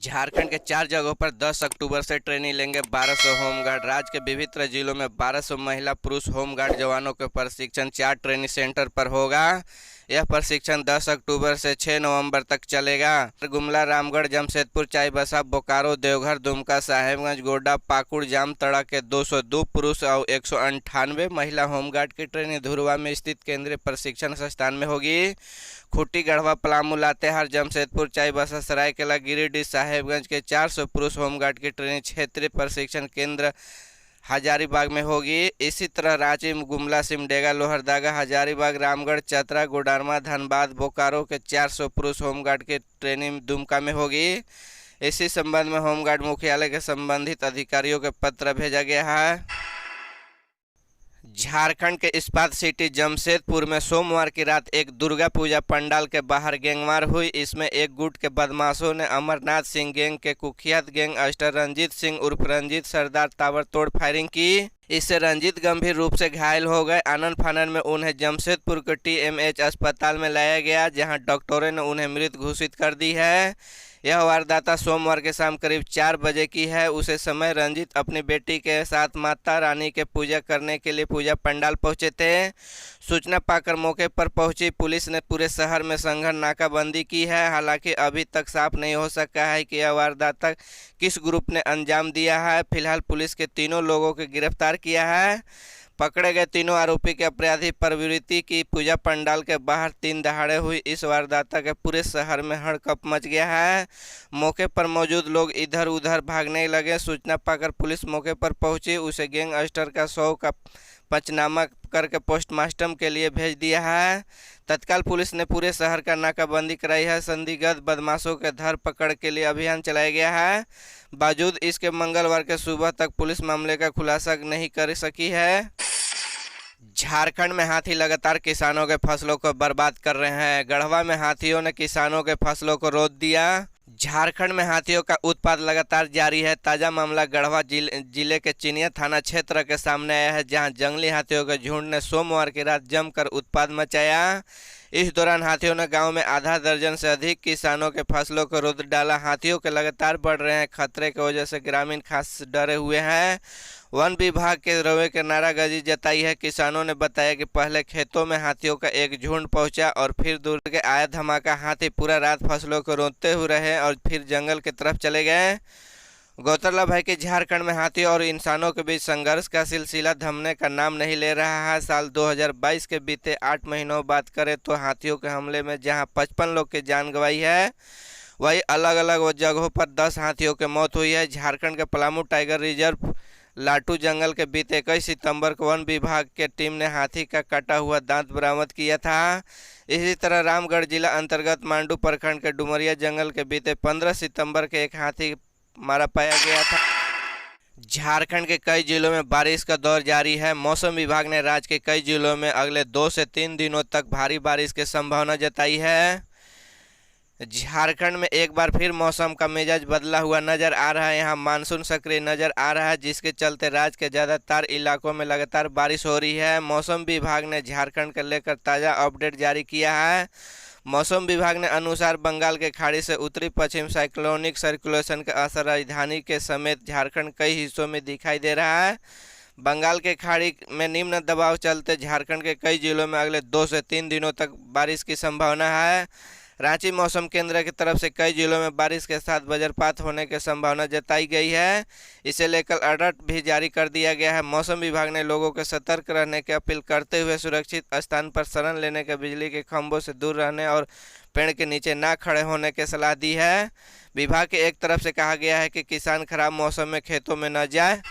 झारखंड के 4 जगहों पर 10 अक्टूबर से ट्रेनिंग लेंगे 1200 होमगार्ड। राज्य के विभिन्न जिलों में 1200 महिला पुरुष होमगार्ड जवानों के प्रशिक्षण 4 ट्रेनिंग सेंटर पर होगा। यह प्रशिक्षण 10 अक्टूबर से 6 नवंबर तक चलेगा। गुमला, रामगढ़, जमशेदपुर, चाईबासा, बोकारो, देवघर, दुमका, साहेबगंज, गोड्डा, पाकुड़, जामताड़ा के 202 पुरुष और 198 महिला होमगार्ड की ट्रेनिंग धुरवा में स्थित केंद्रीय प्रशिक्षण संस्थान में होगी। खूंटी, गढ़वा, पलामू, लातेहार, जमशेदपुर, चाईबासा, सरायकेला, गिरिडीह, साहेबगंज के 400 पुरुष होमगार्ड की ट्रेनिंग क्षेत्रीय प्रशिक्षण केंद्र हजारीबाग में होगी। इसी तरह रांची, गुमला, सिमडेगा, लोहरदगा, हजारीबाग, रामगढ़, चतरा, कोडरमा, धनबाद, बोकारो के 400 पुरुष होमगार्ड की ट्रेनिंग दुमका में होगी। इसी संबंध में होमगार्ड मुख्यालय के संबंधित अधिकारियों के पत्र भेजा गया है। झारखंड के इस्पात सिटी जमशेदपुर में सोमवार की रात एक दुर्गा पूजा पंडाल के बाहर गैंगवार हुई। इसमें एक गुट के बदमाशों ने अमरनाथ सिंह गैंग के कुख्यात गैंगस्टर रंजीत सिंह उर्फ रंजीत सरदार ताबड़तोड़ फायरिंग की। इससे रंजीत गंभीर रूप से घायल हो गए। आनन फानन में उन्हें जमशेदपुर के TMH अस्पताल में लाया गया, जहां डॉक्टरों ने उन्हें मृत घोषित कर दी है। यह वारदात सोमवार के शाम करीब 4 बजे की है। उसे समय रंजीत अपनी बेटी के साथ माता रानी के पूजा करने के लिए पूजा पंडाल पहुंचे थे। सूचना पाकर मौके पर पहुंची पुलिस ने पूरे शहर में संघन नाकाबंदी की है। हालांकि अभी तक साफ नहीं हो सका है कि यह वारदात किस ग्रुप ने अंजाम दिया है। फिलहाल पुलिस के तीनों लोगों को गिरफ्तार किया है। पकड़े गए तीनों आरोपी के अपराधी प्रवृत्ति की पूजा पंडाल के बाहर 3 दहाड़े हुई इस वारदात के पूरे शहर में हड़कंप मच गया है। मौके पर मौजूद लोग इधर उधर भागने लगे। सूचना पाकर पुलिस मौके पर पहुंची। उसे गैंगस्टर का शव का पंचनामा करके पोस्टमार्टम के लिए भेज दिया है। तत्काल पुलिस ने पूरे शहर का नाकाबंदी कराई है। संदिग्ध बदमाशों के धरपकड़ के लिए अभियान चलाया गया है। बावजूद इसके मंगलवार के सुबह तक पुलिस मामले का खुलासा नहीं कर सकी है। झारखंड में हाथी लगातार किसानों के फसलों को बर्बाद कर रहे हैं। गढ़वा में हाथियों ने किसानों के फसलों को रोक दिया। झारखंड में हाथियों का उत्पात लगातार जारी है। ताजा मामला गढ़वा जिले के चिनिया थाना क्षेत्र के सामने आया है, जहां जंगली हाथियों के झुंड ने सोमवार की रात जमकर उत्पात मचाया। इस दौरान हाथियों ने गांव में आधा दर्जन से अधिक किसानों के फसलों को रोक डाला। हाथियों के लगातार बढ़ रहे हैं खतरे की वजह से ग्रामीण खास डरे हुए हैं। वन विभाग के रवैये के नाराजगी जताई है। किसानों ने बताया कि पहले खेतों में हाथियों का एक झुंड पहुंचा और फिर दूर के आया धमाका। हाथी पूरा रात फसलों को रोकते हुए रहे और फिर जंगल की तरफ चले गए। गौरतलब है कि झारखंड में हाथी और इंसानों के बीच संघर्ष का सिलसिला थमने का नाम नहीं ले रहा है। साल 2022 के बीते 8 महीनों बात करें तो हाथियों के हमले में जहां 55 लोग की जान गंवाई है, वही अलग अलग जगहों पर 10 हाथियों की मौत हुई है। झारखंड के पलामू टाइगर रिजर्व लाटू जंगल के बीते 21 सितंबर को वन विभाग के टीम ने हाथी का कटा हुआ दांत बरामद किया था। इसी तरह रामगढ़ जिला अंतर्गत मांडू प्रखंड के डुमरिया जंगल के बीते 15 सितंबर के एक हाथी मारा पाया गया था। झारखंड के कई जिलों में बारिश का दौर जारी है। मौसम विभाग ने राज्य के कई जिलों में अगले 2 से 3 दिनों तक भारी बारिश की संभावना जताई है। झारखंड में एक बार फिर मौसम का मिजाज बदला हुआ नजर आ रहा है। यहाँ मानसून सक्रिय नजर आ रहा है, जिसके चलते राज्य के ज़्यादातर इलाकों में लगातार बारिश हो रही है। मौसम विभाग ने झारखंड को लेकर ताज़ा अपडेट जारी किया है। मौसम विभाग ने अनुसार बंगाल के खाड़ी से उत्तरी पश्चिम साइक्लोनिक सर्कुलेशन का असर राजधानी के समेत झारखंड कई हिस्सों में दिखाई दे रहा है। बंगाल के खाड़ी में निम्न दबाव चलते झारखंड के कई जिलों में अगले 2 से 3 दिनों तक बारिश की संभावना है। रांची मौसम केंद्र की तरफ से कई जिलों में बारिश के साथ वज्रपात होने की संभावना जताई गई है। इसे लेकर अलर्ट भी जारी कर दिया गया है। मौसम विभाग ने लोगों को सतर्क रहने की अपील करते हुए सुरक्षित स्थान पर शरण लेने के, बिजली के खंभों से दूर रहने और पेड़ के नीचे ना खड़े होने की सलाह दी है। विभाग की एक तरफ से कहा गया है कि किसान खराब मौसम में खेतों में न जाए।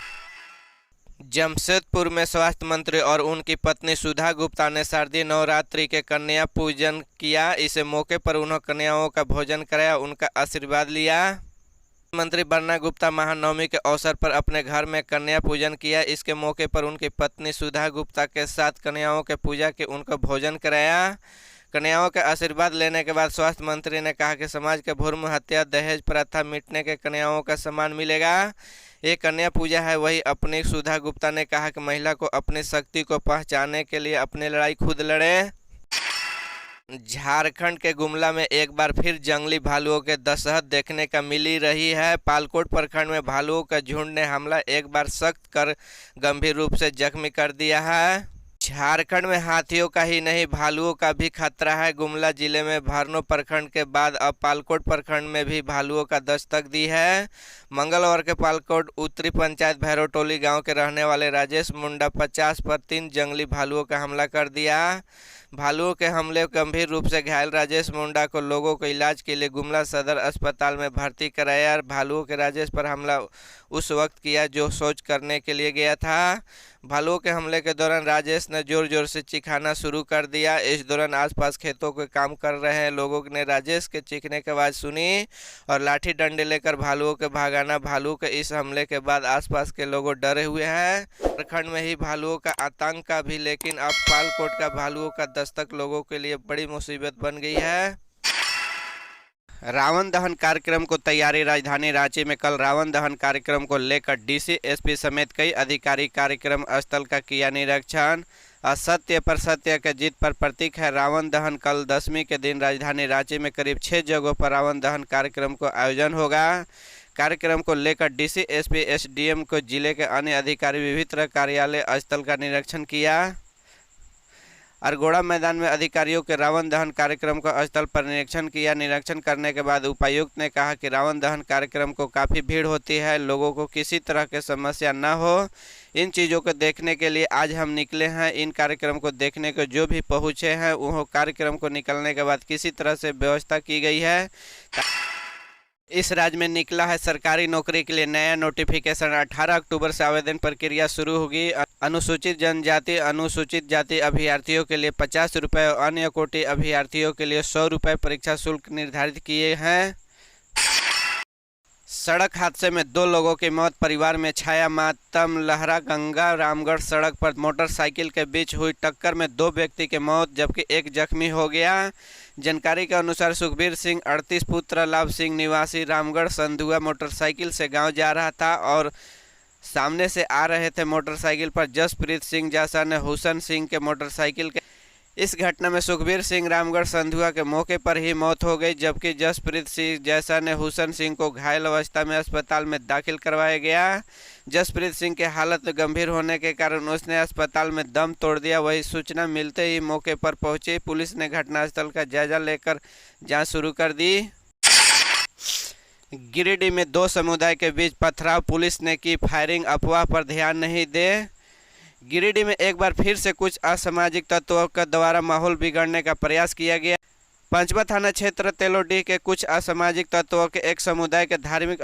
जमशेदपुर में स्वास्थ्य मंत्री और उनकी पत्नी सुधा गुप्ता ने शारदीय नवरात्रि के कन्या पूजन किया। इसे मौके पर उन्होंने कन्याओं का भोजन कराया, उनका आशीर्वाद लिया। मंत्री बन्ना गुप्ता महानवमी के अवसर पर अपने घर में कन्या पूजन किया। इसके मौके पर उनकी पत्नी सुधा गुप्ता के साथ कन्याओं के पूजा के उनको भोजन कराया। कन्याओं के आशीर्वाद लेने के बाद स्वास्थ्य मंत्री ने कहा कि समाज के भ्रूण हत्या दहेज प्रथा मिटने के कन्याओं का सम्मान मिलेगा। ये कन्या पूजा है। वही अपनी सुधा गुप्ता ने कहा कि महिला को अपनी शक्ति को पहचानने के लिए अपनी लड़ाई खुद लड़े। झारखंड के गुमला में एक बार फिर जंगली भालुओं के दशहत देखने का मिली रही है। पालकोट प्रखंड में भालुओं का झुंड ने हमला एक बार सख्त कर गंभीर रूप से जख्मी कर दिया है। झारखंड में हाथियों का ही नहीं भालुओं का भी खतरा है। गुमला जिले में भरनो प्रखंड के बाद अब पालकोट प्रखंड में भी भालुओं का दस्तक दी है। मंगलवार के पालकोट उत्तरी पंचायत भैरवटोली गांव के रहने वाले राजेश मुंडा 50 पर 3 जंगली भालुओं का हमला कर दिया। भालुओं के हमले गंभीर रूप से घायल राजेश मुंडा को लोगों को इलाज के लिए गुमला सदर अस्पताल में भर्ती कराया। भालुओं के राजेश पर हमला उस वक्त किया जो शौच करने के लिए गया था। भालुओं के हमले के दौरान राजेश ने जोर जोर से चीखाना शुरू कर दिया। इस दौरान आसपास खेतों के काम कर रहे लोगों ने राजेश के चीखने की आवाज़ सुनी और लाठी डंडे लेकर भालुओं के भागाना। भालू के इस हमले के बाद आसपास के लोग डरे हुए हैं। प्रखंड में ही भालुओं का आतंक का भी, लेकिन अब पालकोट का भालुओं का दस्तक लोगों के लिए बड़ी मुसीबत बन गई है। रावण दहन कार्यक्रम को तैयारी। राजधानी रांची में कल रावण दहन कार्यक्रम को लेकर डीसी एसपी समेत कई अधिकारी कार्यक्रम स्थल का किया निरीक्षण। असत्य पर सत्य के जीत पर प्रतीक है रावण दहन। कल 10वीं के दिन राजधानी रांची में करीब 6 जगहों पर रावण दहन कार्यक्रम को आयोजन होगा। कार्यक्रम को लेकर डीसी एसपी एसडीएम को जिले के अन्य अधिकारी विभिन्न कार्यालय स्थल का निरीक्षण किया। अरगोड़ा मैदान में अधिकारियों के रावण दहन कार्यक्रम को स्थल पर निरीक्षण किया। निरीक्षण करने के बाद उपायुक्त ने कहा कि रावण दहन कार्यक्रम को काफ़ी भीड़ होती है, लोगों को किसी तरह की समस्या न हो, इन चीज़ों को देखने के लिए आज हम निकले हैं। इन कार्यक्रम को देखने को जो भी पहुँचे हैं वो कार्यक्रम को निकलने के बाद किसी तरह से व्यवस्था की गई है। इस राज्य में निकला है सरकारी नौकरी के लिए नया नोटिफिकेशन। 18 अक्टूबर से आवेदन प्रक्रिया शुरू होगी। अनुसूचित जनजाति अनुसूचित जाति अभ्यर्थियों के लिए 50 रुपये और अन्य कोटि अभ्यर्थियों के लिए 100 रुपये परीक्षा शुल्क निर्धारित किए हैं। सड़क हादसे में 2 लोगों की मौत, परिवार में छाया मातम। लहरा गंगा रामगढ़ सड़क पर मोटरसाइकिल के बीच हुई टक्कर में 2 व्यक्ति की मौत जबकि 1 जख्मी हो गया। जानकारी के अनुसार सुखबीर सिंह 38 पुत्र लाभ सिंह निवासी रामगढ़ संधुआ मोटरसाइकिल से गांव जा रहा था और सामने से आ रहे थे मोटरसाइकिल पर जसप्रीत सिंह जैसा ने हुसन सिंह के मोटरसाइकिल के। इस घटना में सुखबीर सिंह रामगढ़ संधुआ के मौके पर ही मौत हो गई जबकि जसप्रीत सिंह जैसा ने हुसन सिंह को घायल अवस्था में अस्पताल में दाखिल करवाया गया। जसप्रीत सिंह की हालत गंभीर होने के कारण उसने अस्पताल में दम तोड़ दिया। वही सूचना मिलते ही मौके पर पहुंची पुलिस ने घटनास्थल का जायजा लेकर जांच शुरू कर दी। गिरिडीह में 2 समुदाय के बीच पथराव, पुलिस ने की फायरिंग, अफवाह पर ध्यान नहीं दे। गिरिडीह में एक बार फिर से कुछ असामाजिक तत्वों के द्वारा माहौल बिगड़ने का प्रयास किया गया। पंचमा थाना क्षेत्र तेलोडीह के कुछ असामाजिक तत्वों के एक समुदाय के धार्मिक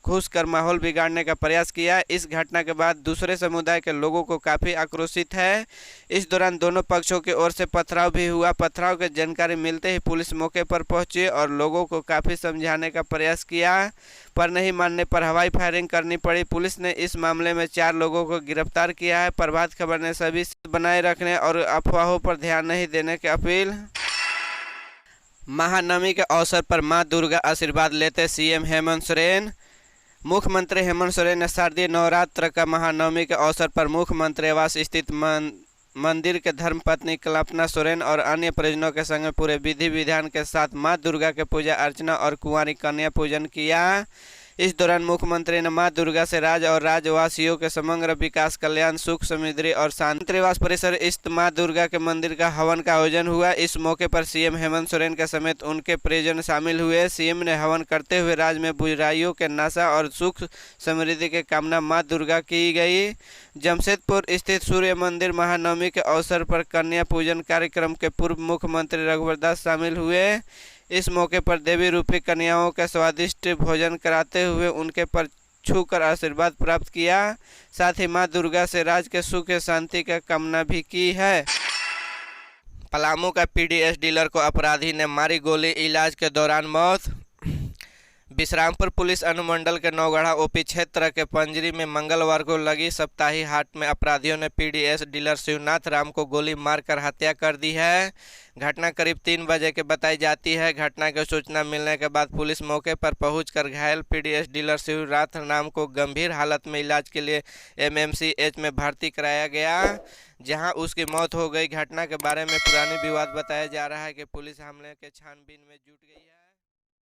घुसकर माहौल बिगाड़ने का प्रयास किया। इस घटना के बाद दूसरे समुदाय के लोगों को काफ़ी आक्रोशित है। इस दौरान दोनों पक्षों की ओर से पथराव भी हुआ। पथराव की जानकारी मिलते ही पुलिस मौके पर पहुंची और लोगों को काफ़ी समझाने का प्रयास किया पर नहीं मानने पर हवाई फायरिंग करनी पड़ी। पुलिस ने इस मामले में 4 लोगों को गिरफ्तार किया है। प्रभात खबर ने सभी बनाए रखने और अफवाहों पर ध्यान नहीं देने की अपील। महानवमी के अवसर पर मां दुर्गा आशीर्वाद लेते सीएम हेमंत सोरेन। मुख्यमंत्री हेमंत सोरेन ने शारदीय नवरात्र का महानवमी के अवसर पर मुख्यमंत्री आवास स्थित मंदिर के धर्मपत्नी कल्पना सोरेन और अन्य परिजनों के संग पूरे विधि विधान के साथ मां दुर्गा के पूजा अर्चना और कुंवारी कन्या पूजन किया। इस दौरान मुख्यमंत्री ने मां दुर्गा से राज्य और राज्यवासियों के समग्र विकास, कल्याण, सुख, समृद्धि और शांतिवास परिसर स्थित मां दुर्गा के मंदिर का हवन का आयोजन हुआ। इस मौके पर सीएम हेमंत सोरेन के समेत उनके परिजन शामिल हुए। सीएम ने हवन करते हुए राज्य में बुराइयों के नाशा और सुख समृद्धि की कामना मां दुर्गा की गई। जमशेदपुर स्थित सूर्य मंदिर महानवमी के अवसर पर कन्या पूजन कार्यक्रम के पूर्व मुख्यमंत्री रघुवर दास शामिल हुए। इस मौके पर देवी रूपी कन्याओं का स्वादिष्ट भोजन कराते हुए उनके पर छूकर आशीर्वाद प्राप्त किया। साथ ही मां दुर्गा से राज्य के सुख और शांति का कामना भी की है। पलामू का पीडीएस डीलर को अपराधी ने मारी गोली, इलाज के दौरान मौत। विश्रामपुर पुलिस अनुमंडल के नौगढ़ा ओपी क्षेत्र के पंजरी में मंगलवार को लगी सप्ताही हाट में अपराधियों ने पीडीएस डीलर शिवनाथ राम को गोली मारकर हत्या कर दी है। घटना करीब 3 बजे के बताई जाती है। घटना की सूचना मिलने के बाद पुलिस मौके पर पहुंचकर घायल पीडीएस डीलर शिवनाथ राम को गंभीर हालत में इलाज के लिए एमएमसीएच में भर्ती कराया गया, जहां उसकी मौत हो गई। घटना के बारे में पुरानी विवाद बताया जा रहा है कि पुलिस हमले के छानबीन में जुट गई है।